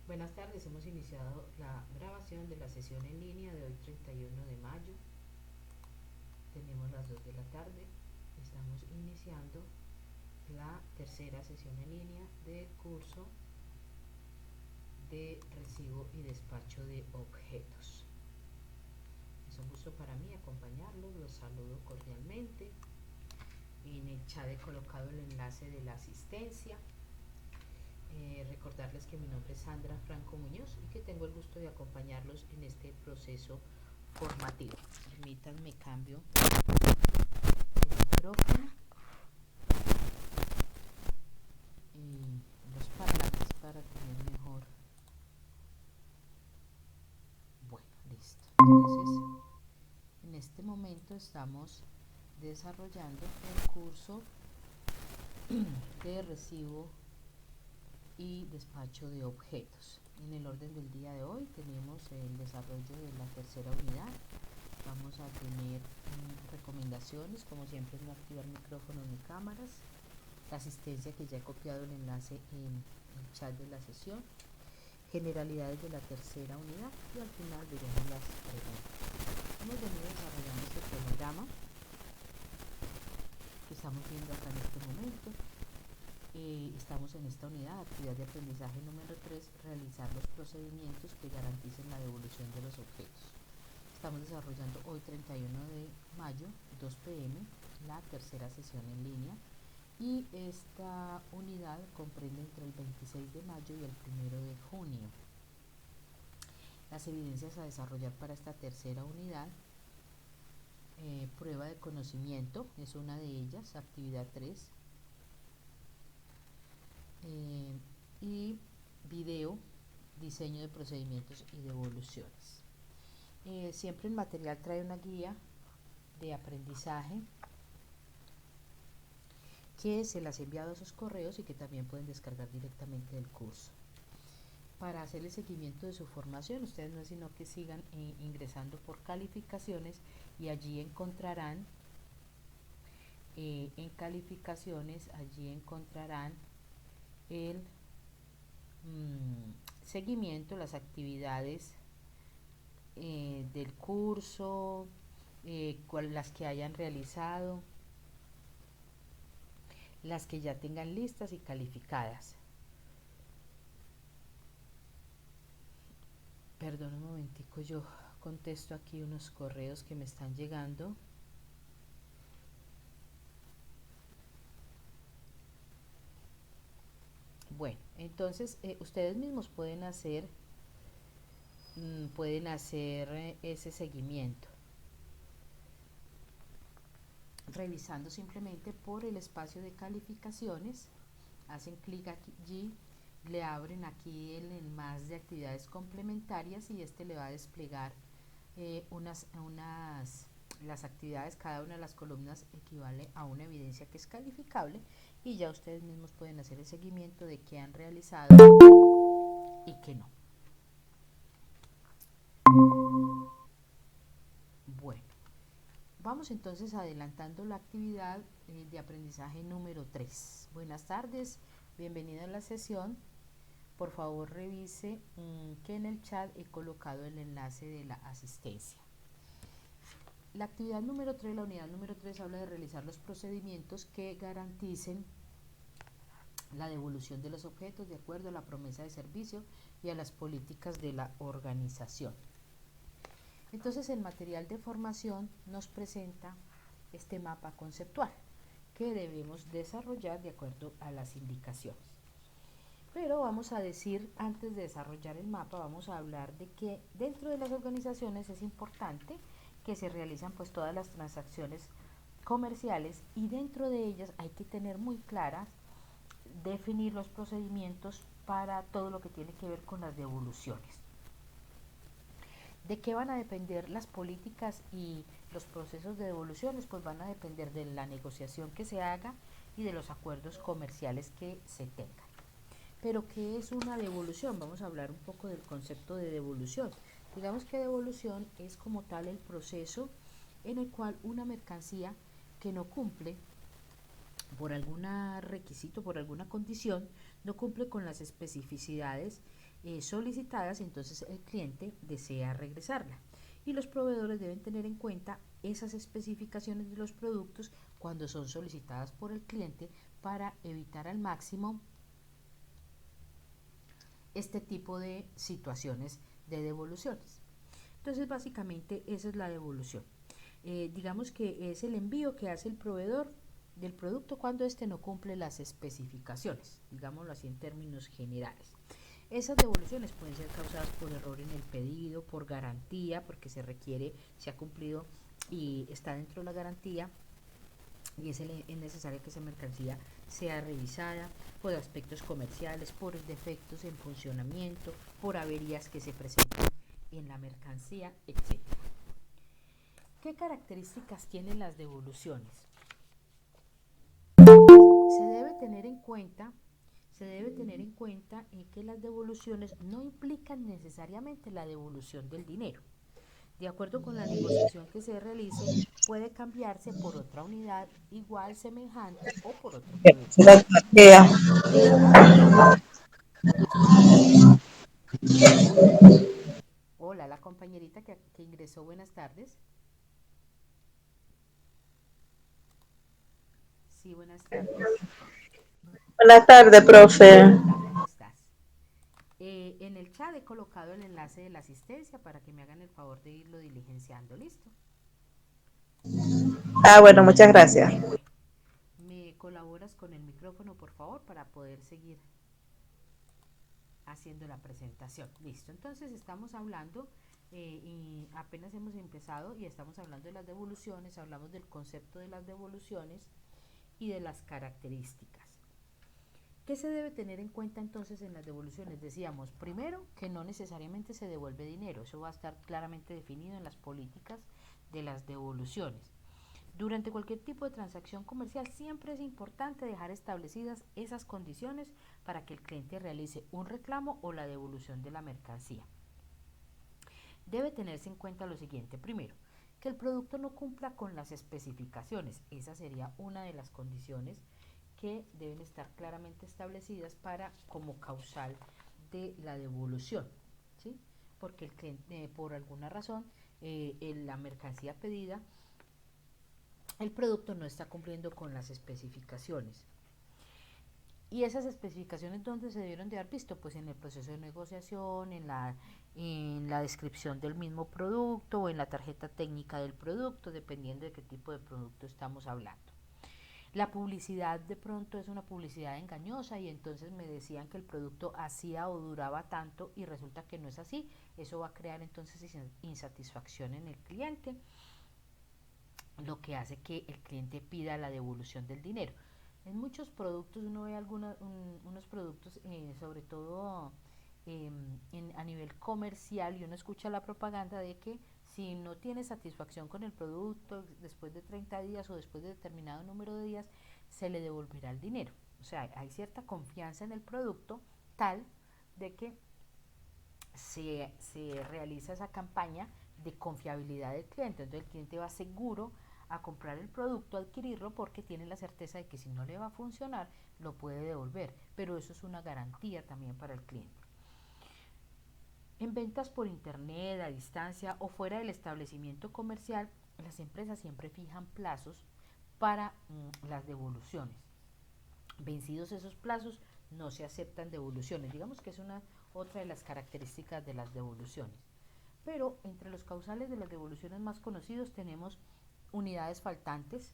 Buenas tardes, hemos iniciado la grabación de la sesión en línea de hoy 31 de mayo. Tenemos las 2 de la tarde. Estamos iniciando la tercera sesión en línea del curso de recibo y despacho de objetos. Es un gusto para mí acompañarlos, los saludo cordialmente. En el chat he colocado el enlace de la asistencia. Recordarles que mi nombre es Sandra Franco Muñoz y que tengo el gusto de acompañarlos en este proceso formativo. Permítanme cambio el micrófono y los parlantes para tener mejor. Bueno, listo. Entonces, en este momento estamos desarrollando el curso de recibo y despacho de objetos. En el orden del día de hoy tenemos el desarrollo de la tercera unidad. Vamos a tener recomendaciones, como siempre, no activar micrófonos ni cámaras, la asistencia que ya he copiado el enlace en el chat de la sesión, generalidades de la tercera unidad y al final veremos las preguntas. Hemos venido desarrollando este cronograma que estamos viendo acá en este momento. Estamos en esta unidad, actividad de aprendizaje número 3, realizar los procedimientos que garanticen la devolución de los objetos. Estamos desarrollando hoy 31 de mayo, 2 pm, la tercera sesión en línea y esta unidad comprende entre el 26 de mayo y el 1 de junio. Las evidencias a desarrollar para esta tercera unidad: prueba de conocimiento es una de ellas, actividad 3, y video, diseño de procedimientos y devoluciones. Siempre el material trae una guía de aprendizaje que se las he enviado a sus correos y que también pueden descargar directamente del curso. Para hacer el seguimiento de su formación, ustedes no es sino que sigan ingresando por calificaciones y allí encontrarán en calificaciones, allí encontrarán el seguimiento, las actividades del curso, las que hayan realizado, las que ya tengan listas y calificadas. Perdón un momentico, yo contesto aquí unos correos que me están llegando. Bueno, entonces ustedes mismos pueden hacer ese seguimiento revisando simplemente por el espacio de calificaciones. Hacen clic allí, le abren aquí el más de actividades complementarias y este le va a desplegar las actividades. Cada una de las columnas equivale a una evidencia que es calificable y ya ustedes mismos pueden hacer el seguimiento de qué han realizado y qué no. Bueno, vamos entonces adelantando la actividad de aprendizaje número 3. Buenas tardes, bienvenida a la sesión. Por favor revise que en el chat he colocado el enlace de la asistencia. La actividad número 3, la unidad número 3, habla de realizar los procedimientos que garanticen la devolución de los objetos de acuerdo a la promesa de servicio y a las políticas de la organización. Entonces el material de formación nos presenta este mapa conceptual que debemos desarrollar de acuerdo a las indicaciones. Pero vamos a decir, antes de desarrollar el mapa, vamos a hablar de que dentro de las organizaciones es importante que se realizan pues todas las transacciones comerciales y dentro de ellas hay que tener muy claras, definir los procedimientos para todo lo que tiene que ver con las devoluciones. ¿De qué van a depender las políticas y los procesos de devoluciones? Pues van a depender de la negociación que se haga y de los acuerdos comerciales que se tengan. Pero ¿qué es una devolución? Vamos a hablar un poco del concepto de devolución. Digamos que devolución es como tal el proceso en el cual una mercancía que no cumple por algún requisito, por alguna condición, no cumple con las especificidades solicitadas, entonces el cliente desea regresarla. Y los proveedores deben tener en cuenta esas especificaciones de los productos cuando son solicitadas por el cliente para evitar al máximo este tipo de situaciones de devoluciones. Entonces, básicamente, esa es la devolución. Digamos que es el envío que hace el proveedor del producto cuando éste no cumple las especificaciones, digámoslo así en términos generales. Esas devoluciones pueden ser causadas por error en el pedido, por garantía, porque se requiere, se ha cumplido y está dentro de la garantía, y es necesario que esa mercancía sea revisada, por aspectos comerciales, por defectos en funcionamiento, por averías que se presentan en la mercancía, etc. ¿Qué características tienen las devoluciones? Se debe tener en cuenta que las devoluciones no implican necesariamente la devolución del dinero. De acuerdo con la negociación que se realice, puede cambiarse por otra unidad igual, semejante o por otro producto. Buenas tardes. Buenas tardes. Hola, la compañerita que ingresó, buenas tardes. Sí, buenas tardes. Buenas tardes, profe. Hola, ¿cómo estás? En el chat he colocado el enlace de la asistencia para que me hagan el favor de irlo diligenciando. ¿Listo? Ah, bueno, muchas gracias. Bueno, ¿me colaboras con el micrófono, por favor, para poder seguir haciendo la presentación? Listo, entonces estamos hablando, y apenas hemos empezado y estamos hablando de las devoluciones, hablamos del concepto de las devoluciones y de las características. ¿Qué se debe tener en cuenta entonces en las devoluciones? Decíamos, primero, que no necesariamente se devuelve dinero, eso va a estar claramente definido en las políticas de las devoluciones. Durante cualquier tipo de transacción comercial siempre es importante dejar establecidas esas condiciones para que el cliente realice un reclamo o la devolución de la mercancía. Debe tenerse en cuenta lo siguiente, primero, que el producto no cumpla con las especificaciones, esa sería una de las condiciones que deben estar claramente establecidas para como causal de la devolución, ¿sí? Porque el cliente, por alguna razón, la mercancía pedida, el producto no está cumpliendo con las especificaciones. ¿Y esas especificaciones dónde se debieron de haber visto? Pues en el proceso de negociación, en la descripción del mismo producto o en la tarjeta técnica del producto, dependiendo de qué tipo de producto estamos hablando. La publicidad de pronto es una publicidad engañosa y entonces me decían que el producto hacía o duraba tanto y resulta que no es así. Eso va a crear entonces insatisfacción en el cliente, lo que hace que el cliente pida la devolución del dinero. En muchos productos uno ve unos productos, sobre todo a nivel comercial, y uno escucha la propaganda de que si no tiene satisfacción con el producto después de 30 días o después de determinado número de días, se le devolverá el dinero. O sea, hay cierta confianza en el producto tal de que se realiza esa campaña de confiabilidad del cliente. Entonces el cliente va seguro a comprar el producto, a adquirirlo, porque tiene la certeza de que si no le va a funcionar, lo puede devolver. Pero eso es una garantía también para el cliente. En ventas por internet, a distancia o fuera del establecimiento comercial, las empresas siempre fijan plazos para las devoluciones. Vencidos esos plazos, no se aceptan devoluciones. Digamos que es otra de las características de las devoluciones. Pero entre los causales de las devoluciones más conocidos tenemos unidades faltantes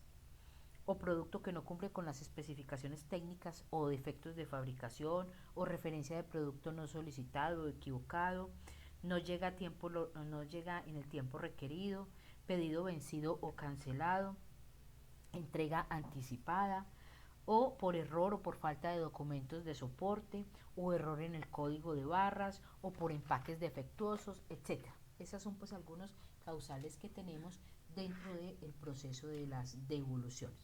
o producto que no cumple con las especificaciones técnicas o defectos de fabricación o referencia de producto no solicitado o equivocado, no llega no llega en el tiempo requerido, pedido vencido o cancelado, entrega anticipada, o por error o por falta de documentos de soporte, o error en el código de barras, o por empaques defectuosos, etcétera. Esas son pues algunos causales que tenemos dentro del proceso de las devoluciones.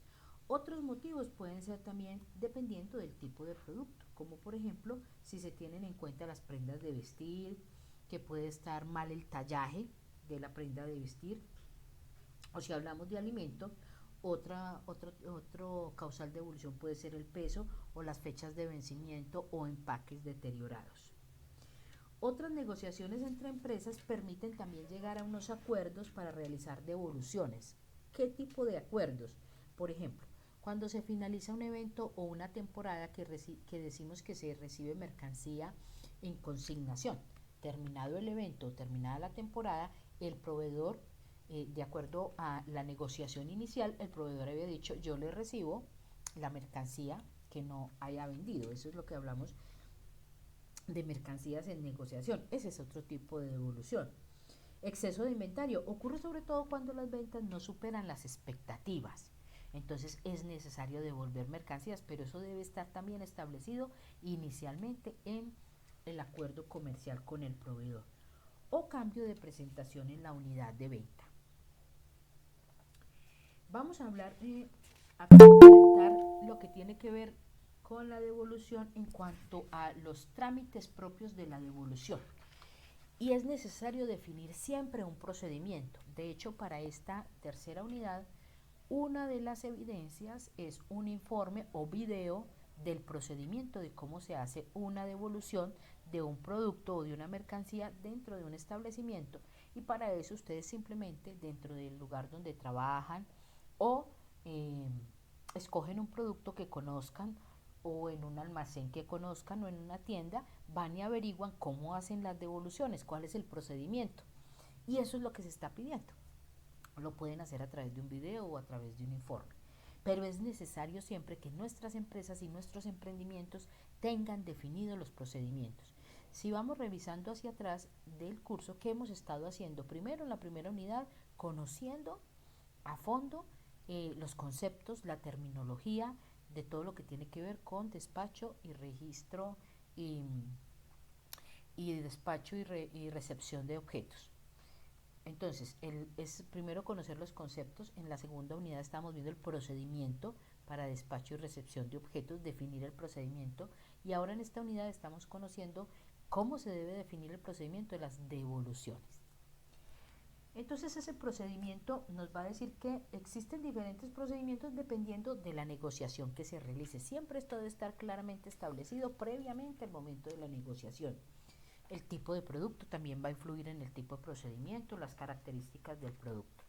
Otros motivos pueden ser también dependiendo del tipo de producto, como por ejemplo si se tienen en cuenta las prendas de vestir, que puede estar mal el tallaje de la prenda de vestir, o si hablamos de alimento, otro causal de evolución puede ser el peso o las fechas de vencimiento o empaques deteriorados. Otras negociaciones entre empresas permiten también llegar a unos acuerdos para realizar devoluciones. ¿Qué tipo de acuerdos? Por ejemplo, cuando se finaliza un evento o una temporada que decimos que se recibe mercancía en consignación. Terminado el evento o terminada la temporada, el proveedor, de acuerdo a la negociación inicial, el proveedor había dicho yo le recibo la mercancía que no haya vendido. Eso es lo que hablamos de mercancías en negociación. Ese es otro tipo de devolución. Exceso de inventario ocurre sobre todo cuando las ventas no superan las expectativas. Entonces es necesario devolver mercancías, pero eso debe estar también establecido inicialmente en el acuerdo comercial con el proveedor. O cambio de presentación en la unidad de venta. Vamos a hablar a complementar lo que tiene que ver con la devolución en cuanto a los trámites propios de la devolución. Y es necesario definir siempre un procedimiento. De hecho, para esta tercera unidad, una de las evidencias es un informe o video del procedimiento de cómo se hace una devolución de un producto o de una mercancía dentro de un establecimiento. Y para eso ustedes simplemente dentro del lugar donde trabajan o eh, escogen un producto que conozcan o en un almacén que conozcan o en una tienda, van y averiguan cómo hacen las devoluciones, cuál es el procedimiento. Y eso es lo que se está pidiendo. Lo pueden hacer a través de un video o a través de un informe. Pero es necesario siempre que nuestras empresas y nuestros emprendimientos tengan definidos los procedimientos. Si vamos revisando hacia atrás del curso, ¿qué hemos estado haciendo? Primero, en la primera unidad, conociendo a fondo los conceptos, la terminología de todo lo que tiene que ver con despacho y registro y, y despacho y recepción de objetos. Entonces, es primero conocer los conceptos. En la segunda unidad estamos viendo el procedimiento para despacho y recepción de objetos, definir el procedimiento. Y ahora en esta unidad estamos conociendo cómo se debe definir el procedimiento de las devoluciones. Entonces ese procedimiento nos va a decir que existen diferentes procedimientos dependiendo de la negociación que se realice. Siempre esto debe estar claramente establecido previamente al momento de la negociación. El tipo de producto también va a influir en el tipo de procedimiento, las características del producto.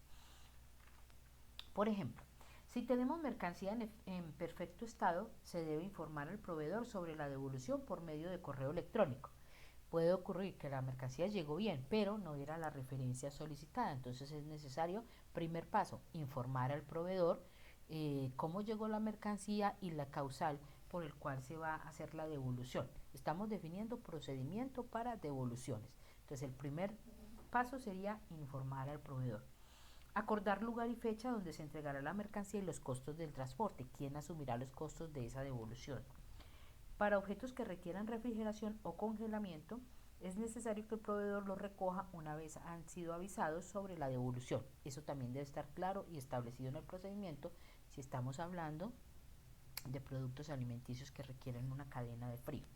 Por ejemplo, si tenemos mercancía en perfecto estado, se debe informar al proveedor sobre la devolución por medio de correo electrónico. Puede ocurrir que la mercancía llegó bien, pero no era la referencia solicitada. Entonces es necesario, primer paso, informar al proveedor cómo llegó la mercancía y la causal por el cual se va a hacer la devolución. Estamos definiendo procedimiento para devoluciones. Entonces el primer paso sería informar al proveedor. Acordar lugar y fecha donde se entregará la mercancía y los costos del transporte. ¿Quién asumirá los costos de esa devolución? Para objetos que requieran refrigeración o congelamiento, es necesario que el proveedor los recoja una vez han sido avisados sobre la devolución. Eso también debe estar claro y establecido en el procedimiento si estamos hablando de productos alimenticios que requieren una cadena de frío.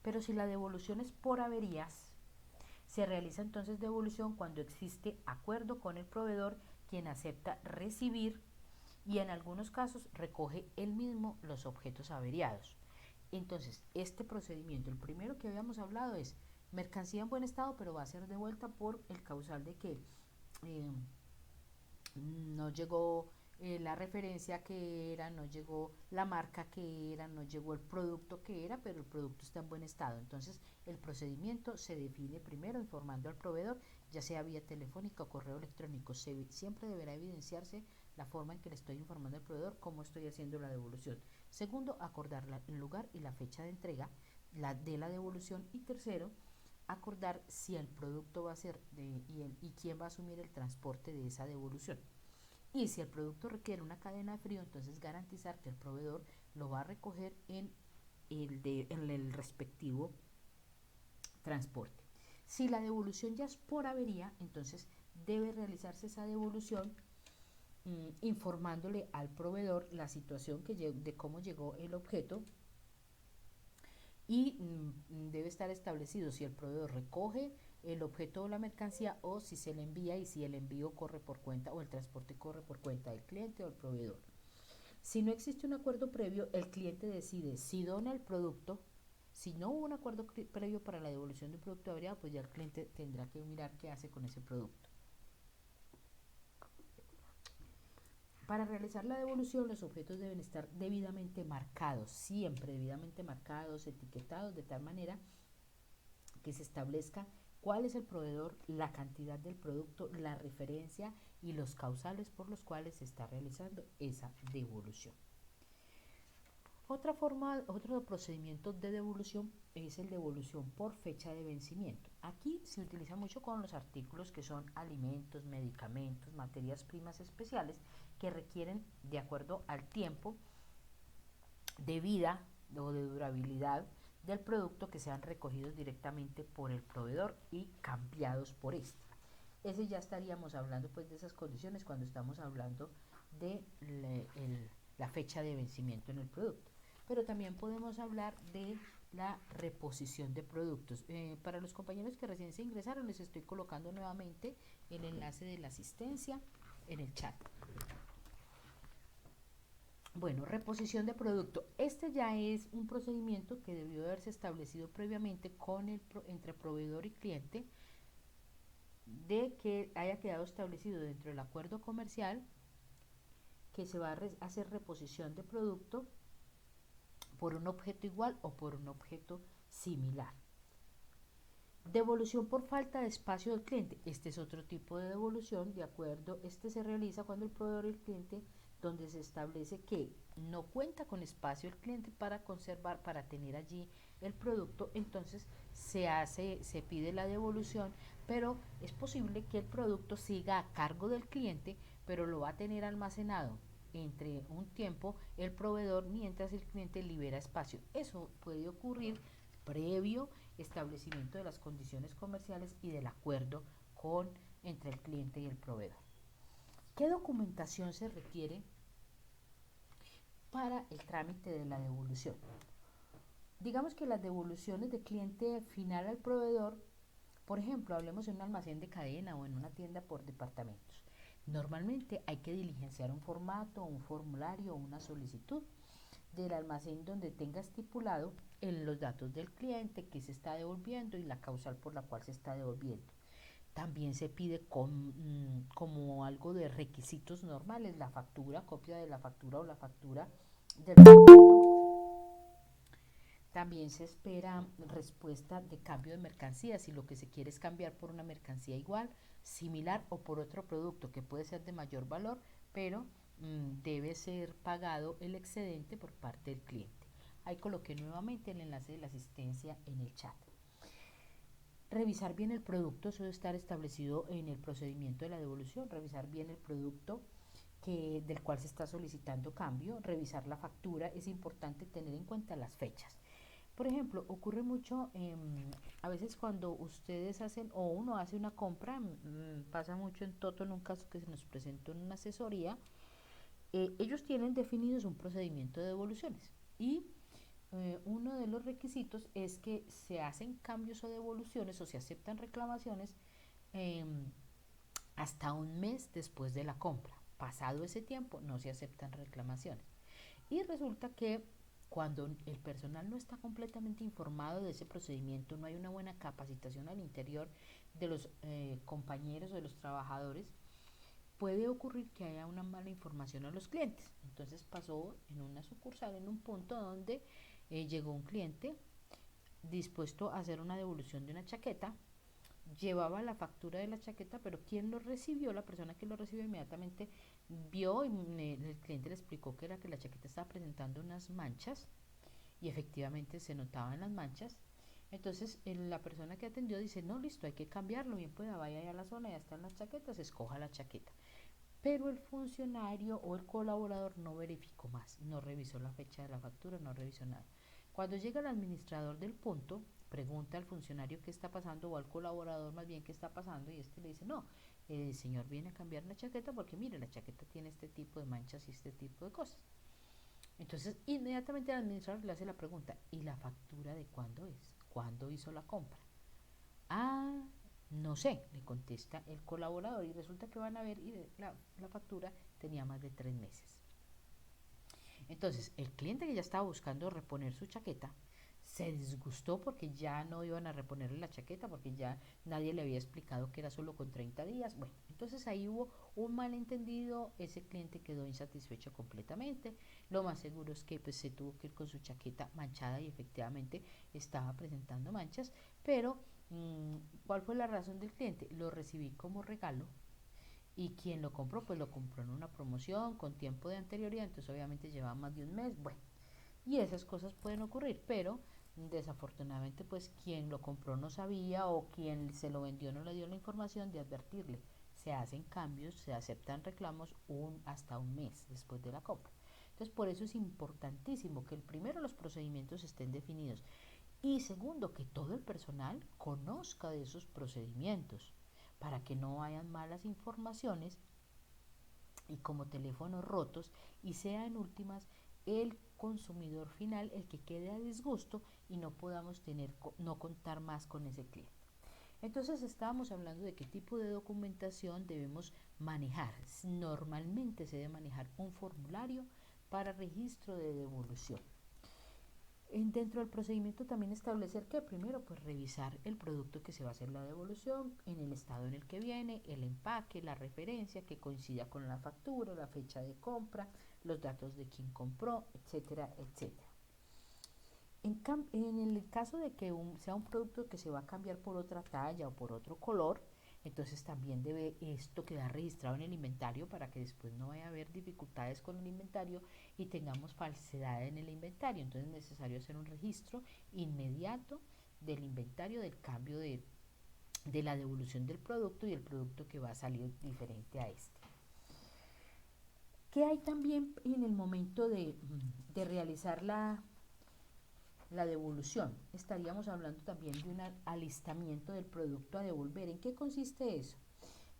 Pero si la devolución es por averías, se realiza entonces devolución cuando existe acuerdo con el proveedor, quien acepta recibir y en algunos casos recoge él mismo los objetos averiados. Entonces, este procedimiento, el primero que habíamos hablado es mercancía en buen estado, pero va a ser devuelta por el causal de que eh, no llegó la referencia que era, no llegó la marca que era, no llegó el producto que era, pero el producto está en buen estado. Entonces, el procedimiento se define primero informando al proveedor, ya sea vía telefónica o correo electrónico. Siempre deberá evidenciarse la forma en que le estoy informando al proveedor cómo estoy haciendo la devolución. Segundo, acordar el lugar y la fecha de entrega de la devolución. Y tercero, acordar si el producto va a ser y quién va a asumir el transporte de esa devolución. Y si el producto requiere una cadena de frío, entonces garantizar que el proveedor lo va a recoger en el respectivo transporte. Si la devolución ya es por avería, entonces debe realizarse esa devolución informándole al proveedor la situación de cómo llegó el objeto y debe estar establecido si el proveedor recoge el objeto o la mercancía o si se le envía y si el envío corre por cuenta o el transporte corre por cuenta del cliente o el proveedor. Si no existe un acuerdo previo, el cliente decide si dona el producto Si no hubo un acuerdo previo para la devolución de un producto averiado, pues ya el cliente tendrá que mirar qué hace con ese producto. Para realizar la devolución, los objetos deben estar debidamente marcados, siempre debidamente marcados, etiquetados, de tal manera que se establezca cuál es el proveedor, la cantidad del producto, la referencia y los causales por los cuales se está realizando esa devolución. Otro procedimiento de devolución es el devolución por fecha de vencimiento. Aquí se utiliza mucho con los artículos que son alimentos, medicamentos, materias primas especiales que requieren, de acuerdo al tiempo de vida o de durabilidad del producto, que sean recogidos directamente por el proveedor y cambiados por este. Ese ya estaríamos hablando pues de esas condiciones cuando estamos hablando de la fecha de vencimiento en el producto. Pero también podemos hablar de la reposición de productos. Para los compañeros que recién se ingresaron, les estoy colocando nuevamente el enlace de la asistencia en el chat. Bueno, reposición de producto. Este ya es un procedimiento que debió haberse establecido previamente entre proveedor y cliente, de que haya quedado establecido dentro del acuerdo comercial que se va a hacer reposición de producto por un objeto igual o por un objeto similar. Devolución por falta de espacio del cliente. Este es otro tipo de devolución, de acuerdo. Este se realiza cuando el proveedor y el cliente, donde se establece que no cuenta con espacio el cliente para conservar, para tener allí el producto, entonces se pide la devolución, pero es posible que el producto siga a cargo del cliente, pero lo va a tener almacenado entre un tiempo el proveedor mientras el cliente libera espacio. Eso puede ocurrir previo establecimiento de las condiciones comerciales y del acuerdo entre el cliente y el proveedor. ¿Qué documentación se requiere para el trámite de la devolución? Digamos que las devoluciones de cliente final al proveedor, por ejemplo, hablemos en un almacén de cadena o en una tienda por departamentos. Normalmente hay que diligenciar un formato, un formulario o una solicitud del almacén donde tenga estipulado en los datos del cliente que se está devolviendo y la causal por la cual se está devolviendo. También se pide como algo de requisitos normales la factura, copia de la factura o la factura del producto. También se espera respuesta de cambio de mercancía, si lo que se quiere es cambiar por una mercancía igual, similar o por otro producto que puede ser de mayor valor, pero debe ser pagado el excedente por parte del cliente. Ahí coloqué nuevamente el enlace de la asistencia en el chat. Revisar bien el producto, eso debe estar establecido en el procedimiento de la devolución, revisar bien el producto del cual se está solicitando cambio, revisar la factura, es importante tener en cuenta las fechas. Por ejemplo, ocurre mucho a veces cuando ustedes hacen o uno hace una compra, pasa mucho en Toto en un caso que se nos presentó en una asesoría, ellos tienen definidos un procedimiento de devoluciones y uno de los requisitos es que se hacen cambios o devoluciones o se aceptan reclamaciones eh, hasta un mes después de la compra. Pasado ese tiempo no se aceptan reclamaciones. Y resulta que cuando el personal no está completamente informado de ese procedimiento, no hay una buena capacitación al interior de los compañeros o de los trabajadores, puede ocurrir que haya una mala información a los clientes. Entonces pasó en una sucursal, en un punto donde llegó un cliente dispuesto a hacer una devolución de una chaqueta, llevaba la factura de la chaqueta, pero quien lo recibió, la persona que lo recibió inmediatamente vio y el cliente le explicó que era que la chaqueta estaba presentando unas manchas y efectivamente se notaban las manchas. Entonces la persona que atendió dice, no, listo, hay que cambiarlo, bien pueda, vaya a la zona, ya están las chaquetas, escoja la chaqueta. Pero el funcionario o el colaborador no verificó más, no revisó la fecha de la factura, no revisó nada. Cuando llega el administrador del punto, pregunta al funcionario qué está pasando o al colaborador más bien qué está pasando y este le dice, no, el señor viene a cambiar la chaqueta porque mire, la chaqueta tiene este tipo de manchas y este tipo de cosas. Entonces inmediatamente el administrador le hace la pregunta, ¿y la factura de cuándo es? ¿Cuándo hizo la compra? Ah, no sé, le contesta el colaborador y resulta que van a ver y la factura tenía más de 3 meses. Entonces, el cliente que ya estaba buscando reponer su chaqueta se disgustó porque ya no iban a reponerle la chaqueta, porque ya nadie le había explicado que era solo con 30 días. Bueno, entonces ahí hubo un malentendido, ese cliente quedó insatisfecho completamente. Lo más seguro es que pues se tuvo que ir con su chaqueta manchada y efectivamente estaba presentando manchas, pero ¿cuál fue la razón del cliente? Lo recibí como regalo y quien lo compró pues lo compró en una promoción con tiempo de anterioridad, entonces obviamente llevaba más de un mes. Bueno, y esas cosas pueden ocurrir, pero desafortunadamente pues quien lo compró no sabía o quien se lo vendió no le dio la información de advertirle. Se hacen cambios, se aceptan reclamos hasta un mes después de la compra. Entonces por eso es importantísimo que el primero los procedimientos estén definidos y segundo que todo el personal conozca de esos procedimientos para que no hayan malas informaciones y como teléfonos rotos y sea en últimas el consumidor final el que quede a disgusto y no podamos no contar más con ese cliente. Entonces estábamos hablando de qué tipo de documentación debemos manejar. Normalmente se debe manejar un formulario para registro de devolución. Dentro del procedimiento también establecer que primero pues revisar el producto que se va a hacer la devolución en el estado en el que viene, el empaque, la referencia que coincida con la factura, la fecha de compra, los datos de quien compró, etcétera, etcétera. En el caso de que sea un producto que se va a cambiar por otra talla o por otro color, entonces también debe esto quedar registrado en el inventario para que después no vaya a haber dificultades con el inventario y tengamos falsedad en el inventario. Entonces es necesario hacer un registro inmediato del inventario del cambio de la devolución del producto y el producto que va a salir diferente a este. ¿Qué hay también en el momento de realizar la devolución? Estaríamos hablando también de un alistamiento del producto a devolver. ¿En qué consiste eso?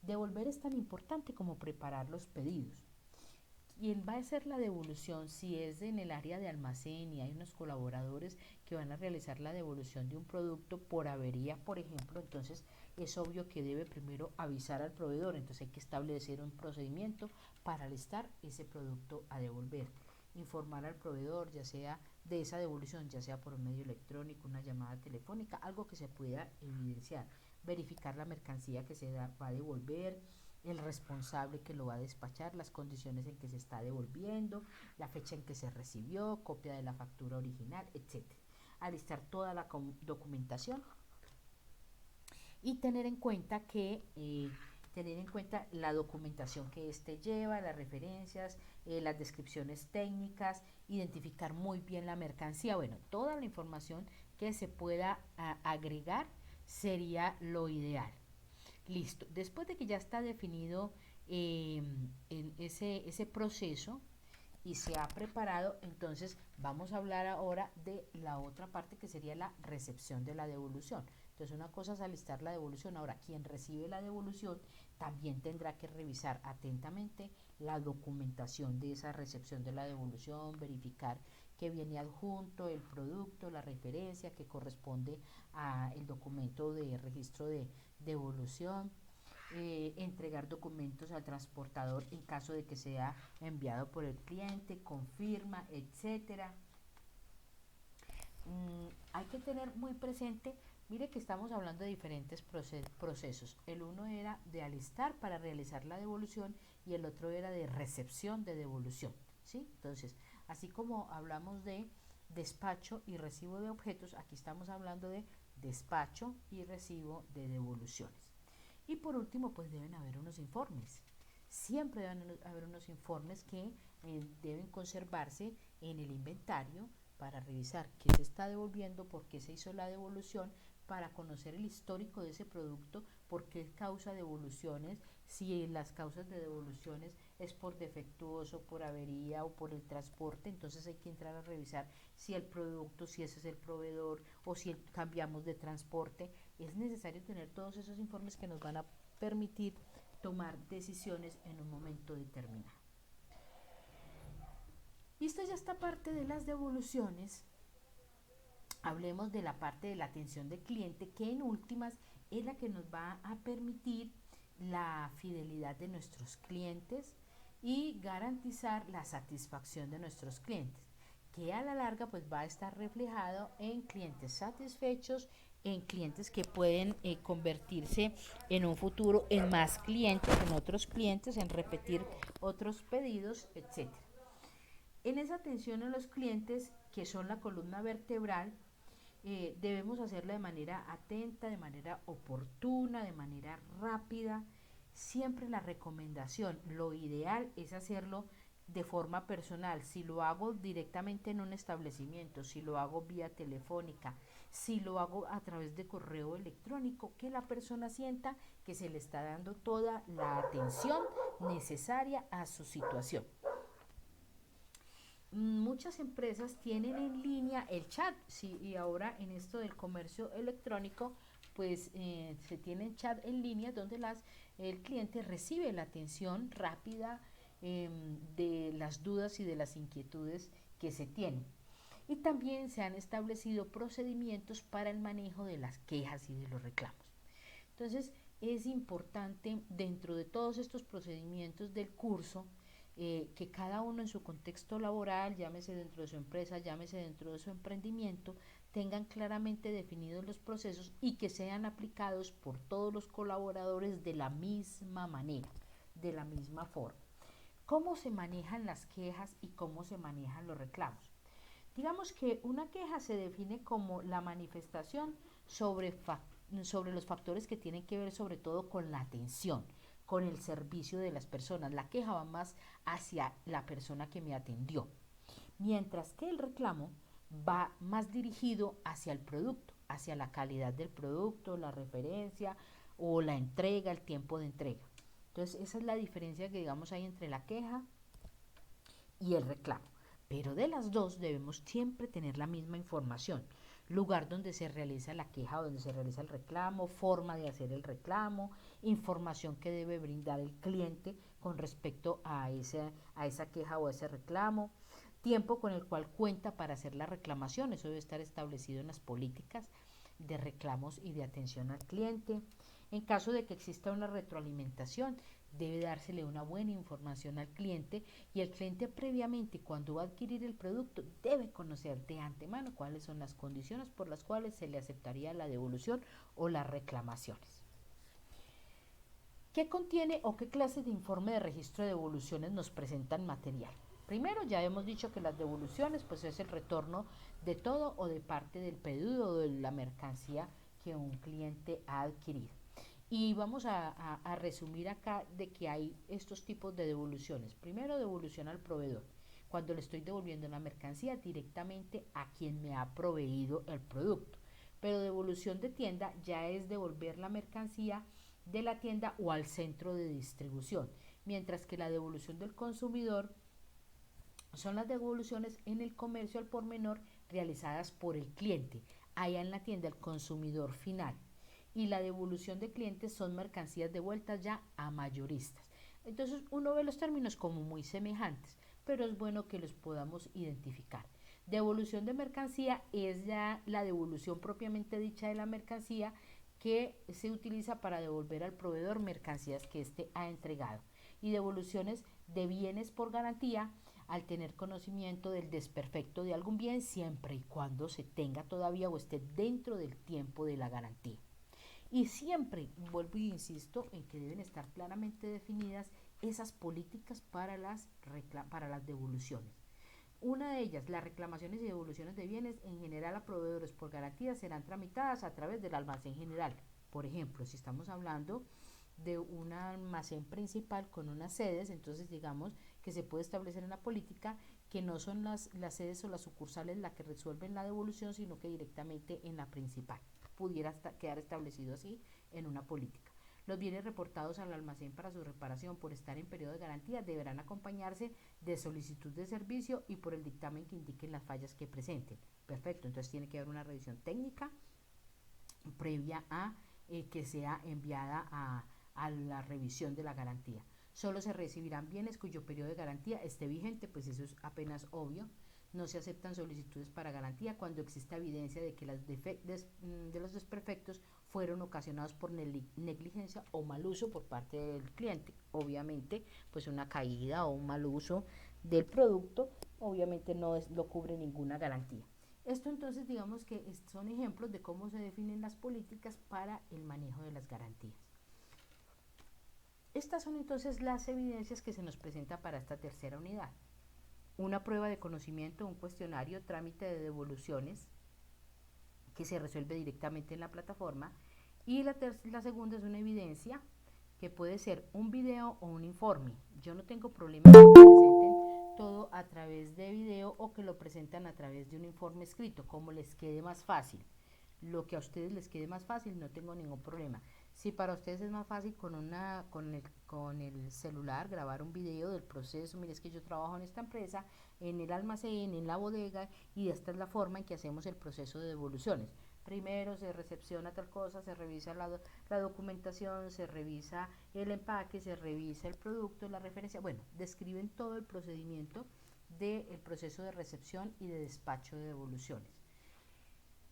Devolver es tan importante como preparar los pedidos. ¿Quién va a hacer la devolución? Si es en el área de almacén y hay unos colaboradores que van a realizar la devolución de un producto por avería, por ejemplo, entonces es obvio que debe primero avisar al proveedor, entonces hay que establecer un procedimiento para alistar ese producto a devolver, informar al proveedor ya sea de esa devolución, ya sea por un medio electrónico, una llamada telefónica, algo que se pueda evidenciar, verificar la mercancía que se va a devolver, el responsable que lo va a despachar, las condiciones en que se está devolviendo, la fecha en que se recibió, copia de la factura original, etcétera. Alistar toda la documentación y tener en cuenta la documentación que éste lleva, las referencias, las descripciones técnicas, identificar muy bien la mercancía, bueno, toda la información que se pueda agregar sería lo ideal. Listo, después de que ya está definido ese proceso y se ha preparado, entonces vamos a hablar ahora de la otra parte que sería la recepción de la devolución. Entonces una cosa es alistar la devolución, ahora quien recibe la devolución también tendrá que revisar atentamente la documentación de esa recepción de la devolución, verificar que viene adjunto el producto, la referencia que corresponde al documento de registro de devolución, entregar documentos al transportador en caso de que sea enviado por el cliente, confirma, etcétera. Hay que tener muy presente, mire que estamos hablando de diferentes procesos. El uno era de alistar para realizar la devolución y el otro era de recepción de devolución, ¿sí? Entonces, así como hablamos de despacho y recibo de objetos, aquí estamos hablando de despacho y recibo de devoluciones. Y por último, pues deben haber unos informes. Siempre deben haber unos informes que deben conservarse en el inventario para revisar qué se está devolviendo, por qué se hizo la devolución, para conocer el histórico de ese producto, por qué causa devoluciones, si las causas de devoluciones es por defectuoso, por avería o por el transporte, entonces hay que entrar a revisar si el producto, si ese es el proveedor o si cambiamos de transporte. Es necesario tener todos esos informes que nos van a permitir tomar decisiones en un momento determinado. Vista ya esta parte de las devoluciones, hablemos de la parte de la atención del cliente, que en últimas es la que nos va a permitir la fidelidad de nuestros clientes y garantizar la satisfacción de nuestros clientes. que a la larga pues va a estar reflejado en clientes satisfechos, en clientes que pueden convertirse en un futuro en más clientes, en otros clientes, en repetir otros pedidos, etcétera. En esa atención a los clientes, que son la columna vertebral, debemos hacerla de manera atenta, de manera oportuna, de manera rápida. Siempre la recomendación, lo ideal es hacerlo de forma personal. Si lo hago directamente en un establecimiento, si lo hago vía telefónica, si lo hago a través de correo electrónico, que la persona sienta que se le está dando toda la atención necesaria a su situación. Muchas empresas tienen en línea el chat, sí, y ahora en esto del comercio electrónico, pues se tiene chat en línea donde el cliente recibe la atención rápida de las dudas y de las inquietudes que se tienen. Y también se han establecido procedimientos para el manejo de las quejas y de los reclamos. Entonces, es importante dentro de todos estos procedimientos del curso que cada uno en su contexto laboral, llámese dentro de su empresa, llámese dentro de su emprendimiento, tengan claramente definidos los procesos y que sean aplicados por todos los colaboradores de la misma manera, de la misma forma. ¿Cómo se manejan las quejas y cómo se manejan los reclamos? Digamos que una queja se define como la manifestación sobre los factores que tienen que ver sobre todo con la atención, con el servicio de las personas. La queja va más hacia la persona que me atendió, mientras que el reclamo va más dirigido hacia el producto, hacia la calidad del producto, la referencia o la entrega, el tiempo de entrega. Entonces esa es la diferencia que digamos hay entre la queja y el reclamo. Pero de las dos debemos siempre tener la misma información. Lugar donde se realiza la queja o donde se realiza el reclamo, forma de hacer el reclamo, información que debe brindar el cliente con respecto a esa queja o a ese reclamo, tiempo con el cual cuenta para hacer la reclamación, eso debe estar establecido en las políticas de reclamos y de atención al cliente. En caso de que exista una retroalimentación, debe dársele una buena información al cliente y el cliente previamente cuando va a adquirir el producto debe conocer de antemano cuáles son las condiciones por las cuales se le aceptaría la devolución o las reclamaciones. ¿Qué contiene o qué clase de informe de registro de devoluciones nos presenta el material? Primero, ya hemos dicho que las devoluciones pues es el retorno de todo o de parte del pedido o de la mercancía que un cliente ha adquirido. Y vamos a resumir acá de que hay estos tipos de devoluciones. Primero, devolución al proveedor, cuando le estoy devolviendo la mercancía directamente a quien me ha proveído el producto. Pero devolución de tienda ya es devolver la mercancía de la tienda o al centro de distribución, mientras que la devolución del consumidor son las devoluciones en el comercio al por menor realizadas por el cliente, allá en la tienda el consumidor final. Y la devolución de clientes son mercancías devueltas ya a mayoristas. Entonces uno ve los términos como muy semejantes, pero es bueno que los podamos identificar. Devolución de mercancía es ya la devolución propiamente dicha de la mercancía que se utiliza para devolver al proveedor mercancías que éste ha entregado. Y devoluciones de bienes por garantía al tener conocimiento del desperfecto de algún bien siempre y cuando se tenga todavía o esté dentro del tiempo de la garantía. Y siempre vuelvo y insisto en que deben estar claramente definidas esas políticas para las devoluciones. Una de ellas, las reclamaciones y devoluciones de bienes en general a proveedores por garantía serán tramitadas a través del almacén general. Por ejemplo, si estamos hablando de un almacén principal con unas sedes, entonces digamos que se puede establecer en la política que no son las sedes o las sucursales las que resuelven la devolución, sino que directamente en la principal. Pudiera quedar establecido así en una política. Los bienes reportados al almacén para su reparación por estar en periodo de garantía deberán acompañarse de solicitud de servicio y por el dictamen que indiquen las fallas que presenten. Perfecto, entonces tiene que haber una revisión técnica previa a que sea enviada a la revisión de la garantía. Solo se recibirán bienes cuyo periodo de garantía esté vigente, pues eso es apenas obvio. No se aceptan solicitudes para garantía cuando exista evidencia de que de los desperfectos fueron ocasionados por negligencia o mal uso por parte del cliente. Obviamente, pues una caída o un mal uso del producto, obviamente no lo cubre ninguna garantía. Esto entonces digamos que son ejemplos de cómo se definen las políticas para el manejo de las garantías. Estas son entonces las evidencias que se nos presentan para esta tercera unidad. Una prueba de conocimiento, un cuestionario, trámite de devoluciones que se resuelve directamente en la plataforma, y la segunda es una evidencia que puede ser un video o un informe. Yo no tengo problema que me presenten todo a través de video o que lo presentan a través de un informe escrito, como les quede más fácil. Lo que a ustedes les quede más fácil, no tengo ningún problema. Si para ustedes es más fácil con el celular grabar un video del proceso, mire, es que yo trabajo en esta empresa, en el almacén, en la bodega, y esta es la forma en que hacemos el proceso de devoluciones. Primero se recepciona tal cosa, se revisa la documentación, se revisa el empaque, se revisa el producto, la referencia, bueno, describen todo el procedimiento del proceso de recepción y de despacho de devoluciones.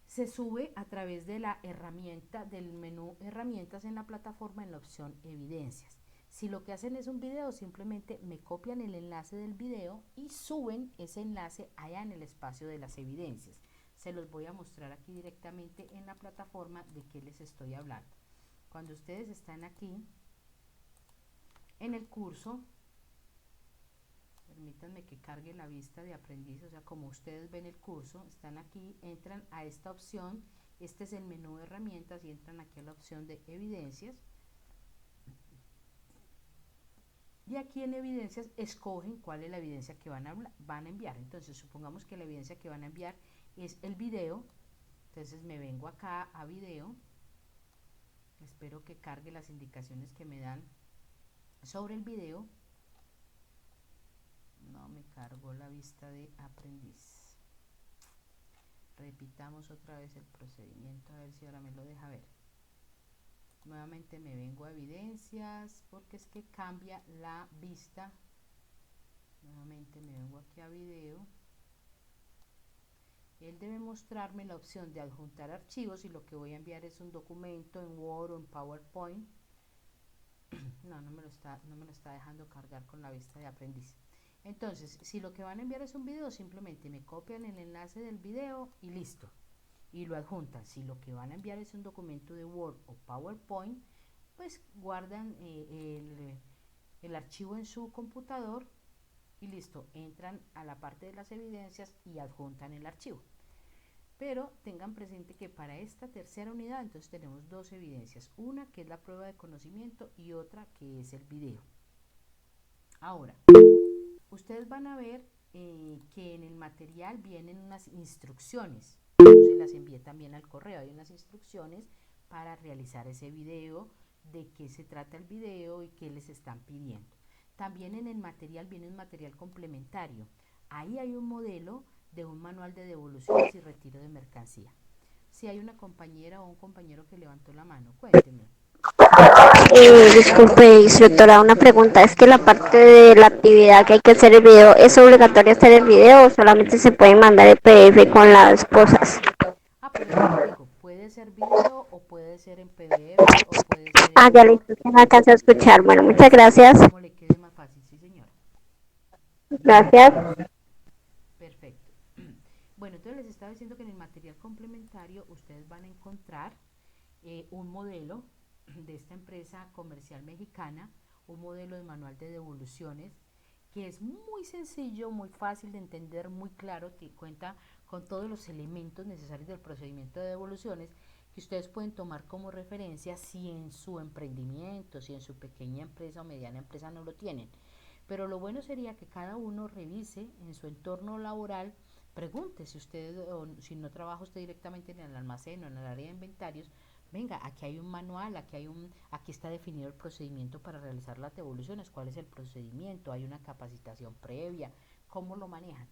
Se sube a través de la herramienta, del menú herramientas en la plataforma en la opción evidencias. Si lo que hacen es un video, simplemente me copian el enlace del video y suben ese enlace allá en el espacio de las evidencias. Se los voy a mostrar aquí directamente en la plataforma de qué les estoy hablando. Cuando ustedes están aquí en el curso, permítanme que cargue la vista de aprendiz, o sea, como ustedes ven el curso, están aquí, entran a esta opción, este es el menú de herramientas y entran aquí a la opción de evidencias. Y aquí en evidencias escogen cuál es la evidencia que van a enviar. Entonces, supongamos que la evidencia que van a enviar es el video. Entonces me vengo acá a video. Espero que cargue las indicaciones que me dan sobre el video. No me cargó la vista de aprendiz. Repitamos otra vez el procedimiento, a ver si ahora me lo deja ver. Nuevamente me vengo a evidencias porque es que cambia la vista. Nuevamente me vengo aquí a video. Él debe mostrarme la opción de adjuntar archivos y lo que voy a enviar es un documento en Word o en PowerPoint. No me lo está dejando cargar con la vista de aprendiz. Entonces, si lo que van a enviar es un video, simplemente me copian el enlace del video y listo. Y lo adjuntan. Si lo que van a enviar es un documento de Word o PowerPoint, pues guardan el archivo en su computador y listo. Entran a la parte de las evidencias y adjuntan el archivo. Pero tengan presente que para esta tercera unidad entonces tenemos dos evidencias, una que es la prueba de conocimiento y otra que es el video. Ahora, ustedes van a ver que en el material vienen unas instrucciones, yo se las envié también al correo, hay unas instrucciones para realizar ese video, de qué se trata el video y qué les están pidiendo. También en el material viene un material complementario, ahí hay un modelo de un manual de devoluciones y retiro de mercancía. Si hay una compañera o un compañero que levantó la mano, cuéntenme. Disculpe, instructora, una pregunta. Es que la parte de la actividad que hay que hacer el video, ¿es obligatorio hacer el video o solamente se puede mandar el PDF con las cosas? Por eso les digo, puede ser video o puede ser en PDF o puede ser en Ya Word, listo, se me alcanza a escuchar. Bueno, muchas es gracias. como le quede más fácil, sí señora. Gracias. Perfecto. Bueno, entonces les estaba diciendo que en el material complementario ustedes van a encontrar un modelo de esta empresa comercial mexicana, un modelo de manual de devoluciones que es muy sencillo, muy fácil de entender, muy claro, que cuenta con todos los elementos necesarios del procedimiento de devoluciones que ustedes pueden tomar como referencia si en su emprendimiento, si en su pequeña empresa o mediana empresa no lo tienen. Pero lo bueno sería que cada uno revise en su entorno laboral, pregunte si usted o si no trabaja usted directamente en el almacén o en el área de inventarios, venga, aquí hay un manual, aquí está definido el procedimiento para realizar las devoluciones, cuál es el procedimiento, hay una capacitación previa, cómo lo manejan.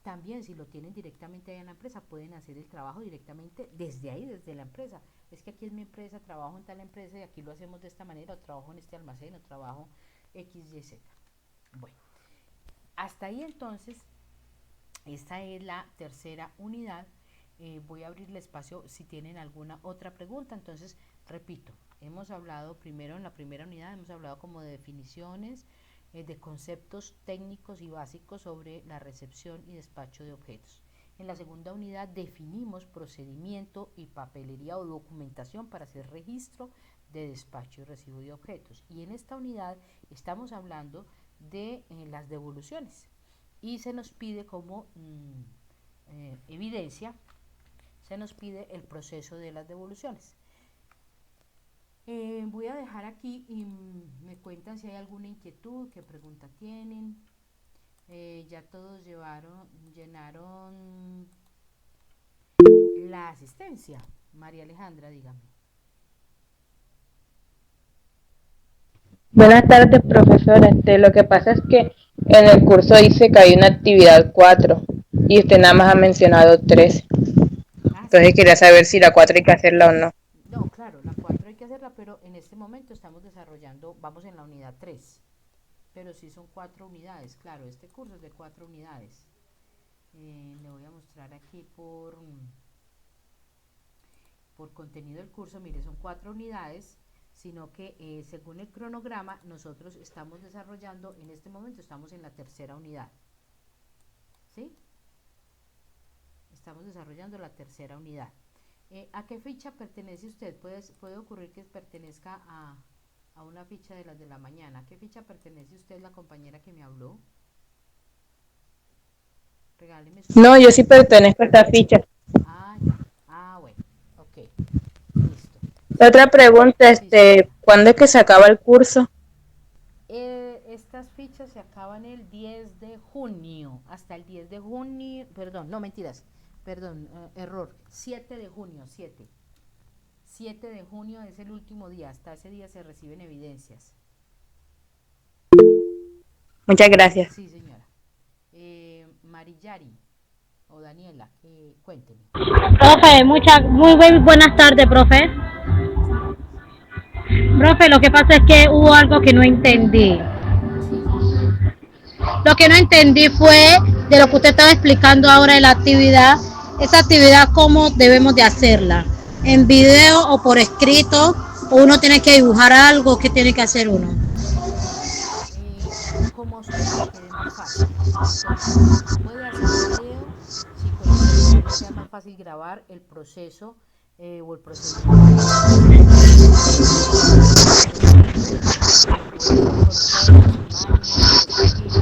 También si lo tienen directamente ahí en la empresa, pueden hacer el trabajo directamente desde ahí, desde la empresa. Es que aquí es mi empresa, trabajo en tal empresa y aquí lo hacemos de esta manera, o trabajo en este almacén, o trabajo XYZ. Bueno, hasta ahí entonces, esta es la tercera unidad. Voy a abrirle espacio si tienen alguna otra pregunta. Entonces, repito, hemos hablado primero en la primera unidad, hemos hablado como de definiciones, de conceptos técnicos y básicos sobre la recepción y despacho de objetos. En la segunda unidad definimos procedimiento y papelería o documentación para hacer registro de despacho y recibo de objetos. Y en esta unidad estamos hablando de las devoluciones y se nos pide como evidencia, se nos pide el proceso de las devoluciones. Voy a dejar aquí y me cuentan si hay alguna inquietud, qué pregunta tienen. Ya todos llenaron la asistencia. María Alejandra, dígame. Buenas tardes, profesor. Lo que pasa es que en el curso dice que hay una actividad 4 y usted nada más ha mencionado 3. Ah, Entonces sí. quería saber si la 4 hay que hacerla o no. No, claro, la 4 hay que hacerla, pero en este momento estamos desarrollando, vamos en la unidad 3. Pero sí son 4 unidades, claro, este curso es de 4 unidades. Le voy a mostrar aquí por contenido del curso, mire, son 4 unidades, sino que según el cronograma nosotros estamos desarrollando, en este momento estamos en la tercera unidad, ¿sí? Estamos desarrollando la tercera unidad. ¿A qué ficha pertenece usted? Puede ocurrir que pertenezca a una ficha de las de la mañana. ¿A qué ficha pertenece usted, la compañera que me habló? Regáleme su... No, yo sí pertenezco a esta ficha. Ah, ya. Ah, bueno. Ok. Listo. Otra pregunta, Sí, señora. ¿cuándo es que se acaba el curso? Estas fichas se acaban el 10 de junio. Hasta el 10 de junio. Perdón, no, mentiras. Perdón, error. 7 de junio, 7. 7 de junio es el último día. Hasta ese día se reciben evidencias. Muchas gracias. Sí, señora. Marillari o Daniela, cuénteme. Profe, muy buenas tardes, profe. Buenas tardes. Profe, lo que pasa es que hubo algo que no entendí. Sí, señora. Lo que no entendí fue de lo que usted estaba explicando ahora de la actividad. Esa actividad, ¿cómo debemos de hacerla? ¿En video o por escrito? ¿O uno tiene que dibujar algo? ¿Qué tiene que hacer uno? Como a usted le quede más fácil. Entonces, puede hacer un video si con el celular le queda más fácil grabar el proceso o el procedimiento de devolución. Puede hacerlo por escrito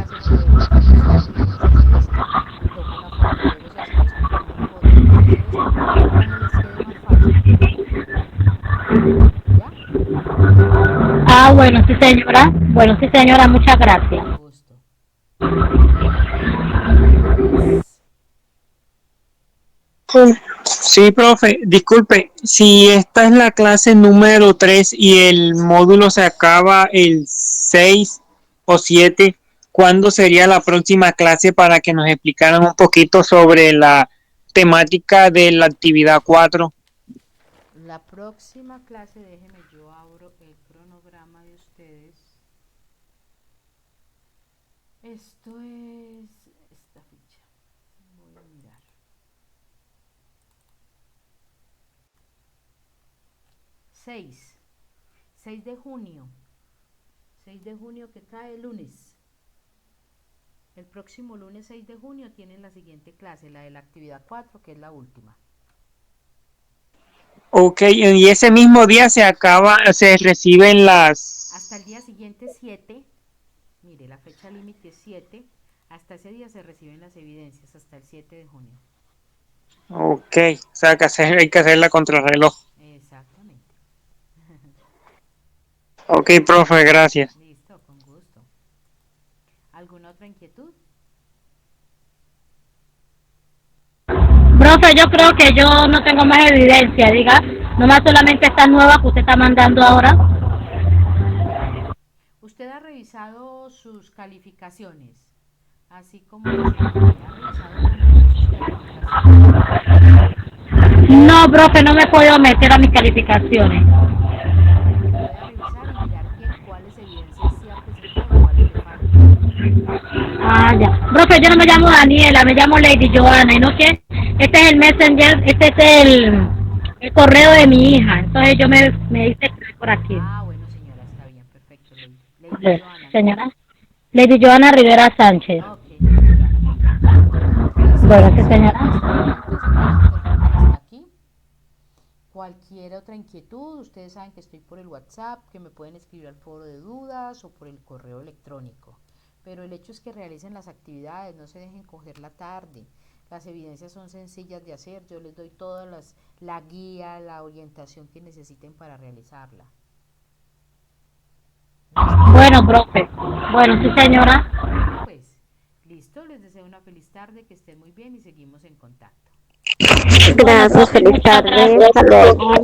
o lo puede hacer con fotos, imágenes, pues aquí le hace modelo. Entonces, imagínese hacer esto y toma una foto, luego se hace esto y toma una foto, luego se hace esto, como les quede más fácil. ¿Ya? Ah, bueno, sí, señora. Bueno, sí, señora, muchas gracias. Con gusto. Andrés. Sí, profe, disculpe, si esta es la clase número 3 y el módulo se acaba el 6 o 7, ¿cuándo sería la próxima clase para que nos explicaran un poquito sobre la temática de la actividad 4? La próxima clase, déjeme yo abro el cronograma de ustedes. Esto es esta ficha. Voy a mirar. 6 de junio. 6 de junio que cae el lunes. El próximo lunes 6 de junio tienen la siguiente clase, la de la actividad 4, que es la última. Ok, y ese mismo día se reciben Hasta el las... día siguiente 7, mire, la fecha límite es 7, hasta ese día se reciben las evidencias, hasta el 7 de junio. Ok, o sea, hay que hacer la contrarreloj. Exactamente. Ok, profe, gracias. Listo, con gusto. ¿Alguna otra inquietud? Profe, yo creo que yo no tengo más evidencia, diga. Nomás solamente esta nueva que usted está mandando ahora. ¿Usted ha revisado sus calificaciones? Así como recientemente. ¿Ha revisado cómo van sus calificaciones? No, profe, no me puedo meter a mis calificaciones. Bueno, porque puede revisar y mirar cuáles evidencias sí ha presentado y cuáles le faltan. Ah, ya. Profe, yo no me llamo Daniela, me llamo Lady Joana. ¿Y no qué? Este es el Messenger, este es el correo de mi hija. Entonces me dice que estoy por aquí. Ah, bueno, señora, está bien, perfecto. Lady Bueno, Joana, ¿no? señora. Lady Joana Rivera Sánchez. Ok, Joana. Bueno, sí, señora. Hasta aquí. Cualquier otra inquietud, ustedes saben que estoy por el WhatsApp, que me pueden escribir al foro de dudas o por el correo electrónico. Pero el hecho es que realicen las actividades, no se dejen coger la tarde. Las evidencias son sencillas de hacer, yo les doy la guía, la orientación que necesiten para realizarla. Bueno, profe. Bueno, sí, señora. Pues, listo, les deseo una feliz tarde, que estén muy bien y seguimos en contacto. Gracias, feliz tarde, hasta luego.